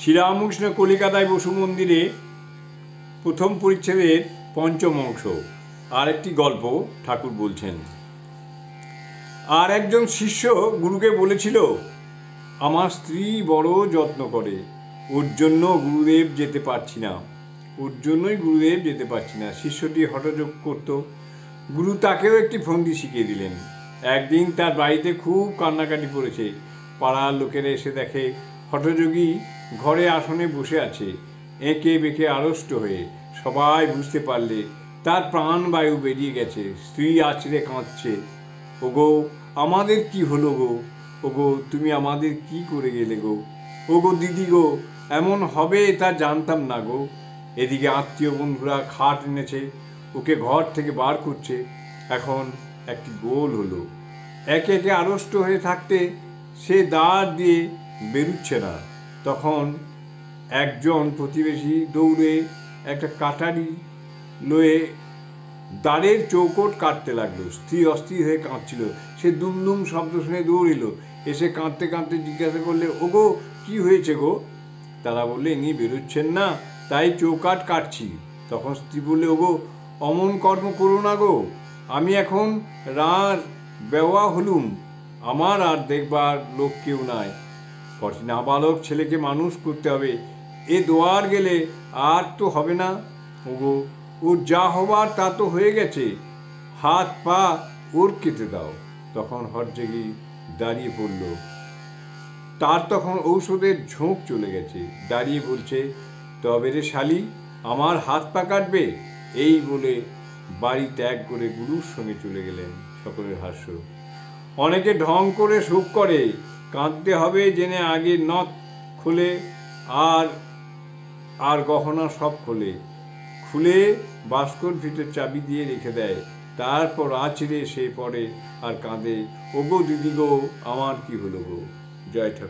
শ্রীরামকৃষ্ণ কলিকাতায় বসু মন্দিরে প্রথম পরিচ্ছেদের পঞ্চম অংশ। আর একটি গল্প ঠাকুর বলছেন। আর একজন শিষ্য গুরুকে বলেছিল, আমার স্ত্রী বড় যত্ন করে, ওর জন্য গুরুদেব যেতে পারছি না, ওর জন্যই গুরুদেব যেতে পারছি না। শিষ্যটি হঠযোগ করত। গুরু তাকেও একটি ফন্দি শিখিয়ে দিলেন। একদিন তার বাড়িতে খুব কান্নাকাটি পড়েছে। পাড়ার লোকেরা এসে দেখে হঠযোগী ঘরে আসনে বসে আছে, এঁকে বেঁকে আড়ষ্ট হয়ে। সবাই বুঝতে পারলে তার প্রাণবায়ু বেরিয়ে গেছে। স্ত্রী আছড়ে কাঁদছে, ওগো আমাদের কি হলো গো, ওগো তুমি আমাদের কি করে গেলে গো, ওগো দিদি গো, এমন হবে তা জানতাম না গো। এদিকে আত্মীয় বন্ধুরা খাট এনেছে, ওকে ঘর থেকে বার করছে। এখন একটি গোল হলো। একে একে আড়ষ্ট হয়ে থাকতে সে দ্বার দিয়ে বেরুচ্ছে না। তখন একজন প্রতিবেশী দৌড়ে একটা কাটারি লয়ে দ্বারের চৌকট কাটতে লাগলো। স্ত্রী অস্থির হয়ে কাঁদছিল। সে দুমদুম শব্দ শুনে দৌড় এলো, এসে কাঁদতে কাঁদতে জিজ্ঞাসা করলে, ওগো কি হয়েছে গো? তারা বললে, ইনি বেরোচ্ছেন না, তাই চৌকাট কাটছি। তখন স্ত্রী বললে, ওগো অমন কর্ম করো না গো, আমি এখন রার বেওয়া হলুম, আমার আর দেখবার লোক কেউ নাই। কটি নাবালক ছেলেকে মানুষ করতে হবে, এ দোয়ার গেলে আর তো হবে না। ওগো ওর যা হবার তা তো হয়ে গেছে, হাত পা ওর কেটে দাও। তখন হঠযোগী দাঁড়িয়ে পড়ল। তার তখন ঔষধের ঝোঁক চলে গেছে। দাঁড়িয়ে বলছে, তবে রে শালি, আমার হাত পা কাটবে? এই বলে বাড়ি ত্যাগ করে গুরুর সঙ্গে চলে গেলেন। সকলের হাস্য। অনেকে ঢং করে শোক করে, কাঁদতে হবে জেনে আগে নথ খোলে আর গহনা সব খোলে, খুলে বাস্কর ভিতর চাবি দিয়ে রেখে দেয়। তারপর আছড়ে সে পড়ে আর কাঁদে, ওগো দিদি গো, আমার কি হলো গো। জয় ঠাকুর।